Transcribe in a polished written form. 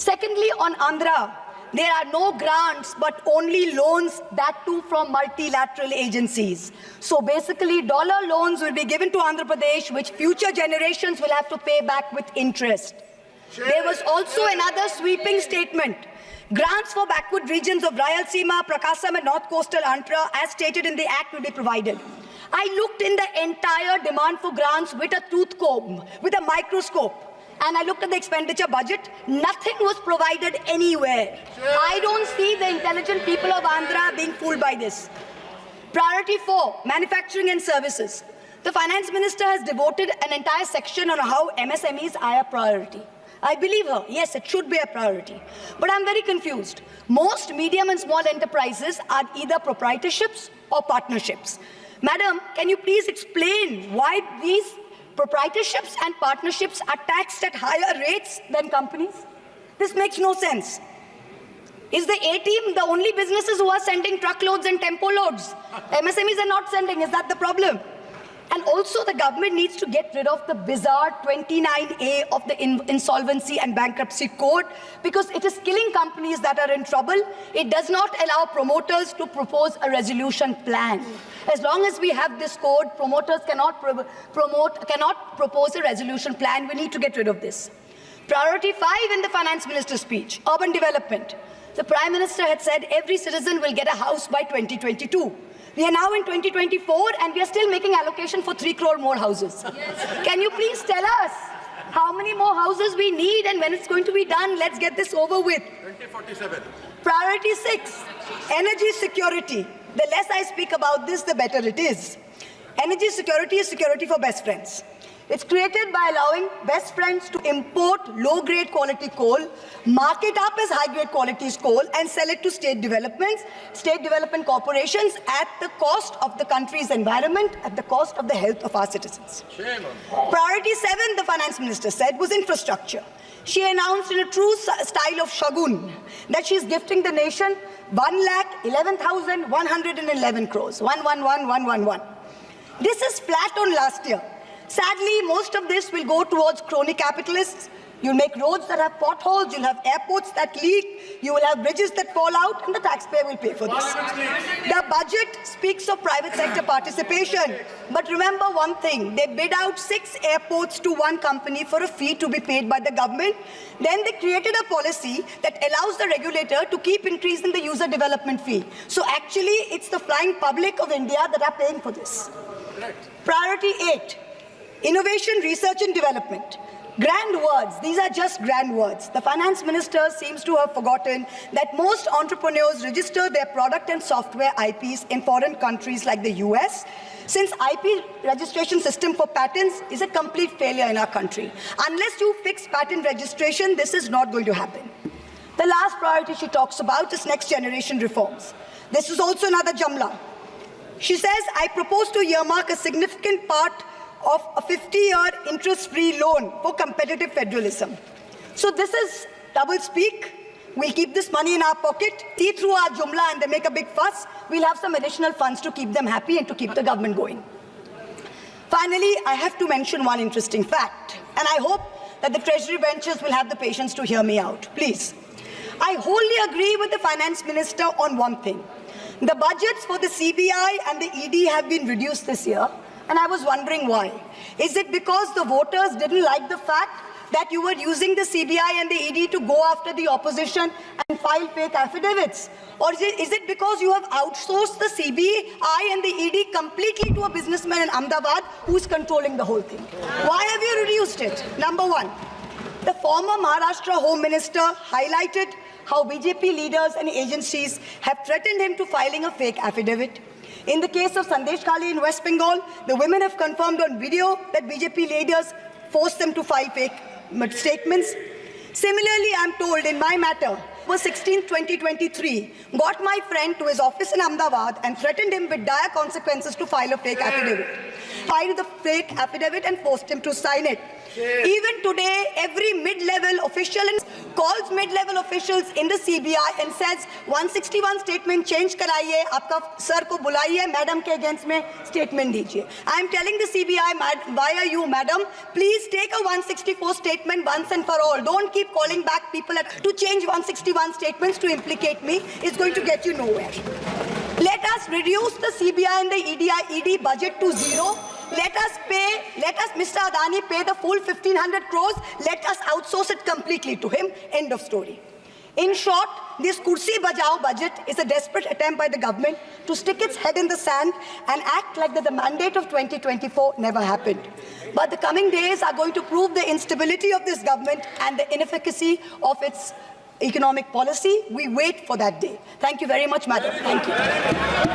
Secondly, on Andhra, there are no grants but only loans, that too from multilateral agencies. So basically, dollar loans will be given to Andhra Pradesh, which future generations will have to pay back with interest. There was also another sweeping statement. Grants for backward regions of Rayalaseema, Prakasam and North Coastal Andhra, as stated in the Act, will be provided. I looked in the entire demand for grants with a tooth comb, with a microscope, and I looked at the expenditure budget. Nothing was provided anywhere. I don't see the intelligent people of Andhra being fooled by this. Priority 4, manufacturing and services. The Finance Minister has devoted an entire section on how MSMEs are a priority. I believe her. Yes, it should be a priority. But I'm very confused. Most medium and small enterprises are either proprietorships or partnerships. Madam, can you please explain why these proprietorships and partnerships are taxed at higher rates than companies? This makes no sense. Is the A-team the only businesses who are sending truckloads and tempo loads? MSMEs are not sending. Is that the problem? And also, the government needs to get rid of the bizarre 29A of the Insolvency and Bankruptcy Code, because it is killing companies that are in trouble. It does not allow promoters to propose a resolution plan. As long as we have this code, promoters cannot propose a resolution plan. We need to get rid of this. Priority 5 in the Finance Minister's speech, urban development. The Prime Minister had said every citizen will get a house by 2022. We are now in 2024 and we are still making allocation for 3 crore more houses. Yes. Can you please tell us how many more houses we need and when it's going to be done? Let's get this over with. 2047. Priority 6, energy security. The less I speak about this, the better it is. Energy security is security for best friends. It's created by allowing best friends to import low-grade quality coal, mark it up as high-grade quality coal, and sell it to state development corporations at the cost of the country's environment, at the cost of the health of our citizens. Priority 7, the Finance Minister said, was infrastructure. She announced in a true style of Shagun that she is gifting the nation 1,11,111 crores. 111,111. This is flat on last year. Sadly, most of this will go towards crony capitalists. You'll make roads that have potholes, you'll have airports that leak, you will have bridges that fall out, and the taxpayer will pay for this. The budget speaks of private sector participation. But remember one thing, they bid out 6 airports to one company for a fee to be paid by the government. Then they created a policy that allows the regulator to keep increasing the user development fee. So actually, it's the flying public of India that are paying for this. Priority 8. Innovation, research and development. Grand words. These are just grand words. The Finance Minister seems to have forgotten that most entrepreneurs register their product and software IPs in foreign countries like the US, since IP registration system for patents is a complete failure in our country. Unless you fix patent registration, this is not going to happen. The last priority she talks about is next generation reforms. This is also another Jamla. She says, I propose to earmark a significant part of a 50-year interest-free loan for competitive federalism. So this is double speak. We'll keep this money in our pocket, see through our Jumla and they make a big fuss. We'll have some additional funds to keep them happy and to keep the government going. Finally, I have to mention one interesting fact, and I hope that the Treasury benches will have the patience to hear me out. Please. I wholly agree with the Finance Minister on one thing. The budgets for the CBI and the ED have been reduced this year. And I was wondering why. Is it because the voters didn't like the fact that you were using the CBI and the ED to go after the opposition and file fake affidavits? Or is it because you have outsourced the CBI and the ED completely to a businessman in Ahmedabad who's controlling the whole thing? Why have you reduced it? Number one, the former Maharashtra Home Minister highlighted how BJP leaders and agencies have threatened him to filing a fake affidavit. In the case of Sandesh Khale in West Bengal, the women have confirmed on video that BJP leaders forced them to file fake statements. Similarly, I'm told in my matter, October 16, 2023, got my friend to his office in Ahmedabad and threatened him with dire consequences to file a fake affidavit. Filed the fake affidavit and forced him to sign it. Even today, every mid-level official calls mid-level officials in the CBI and says 161 statement change karaiye, aapka sir ko bulaiye, madam ke against mein statement dijiye. I am telling the CBI via you, madam, please take a 164 statement once and for all. Don't keep calling back people to change 161 statements to implicate me. It's going to get you nowhere. Let us reduce the CBI and the ED budget to zero. Let us, Mr. Adani, pay the full 1,500 crores. Let us outsource it completely to him. End of story. In short, this Kursi Bajao budget is a desperate attempt by the government to stick its head in the sand and act like that the mandate of 2024 never happened. But the coming days are going to prove the instability of this government and the inefficacy of its economic policy. We wait for that day. Thank you very much, madam. Thank you.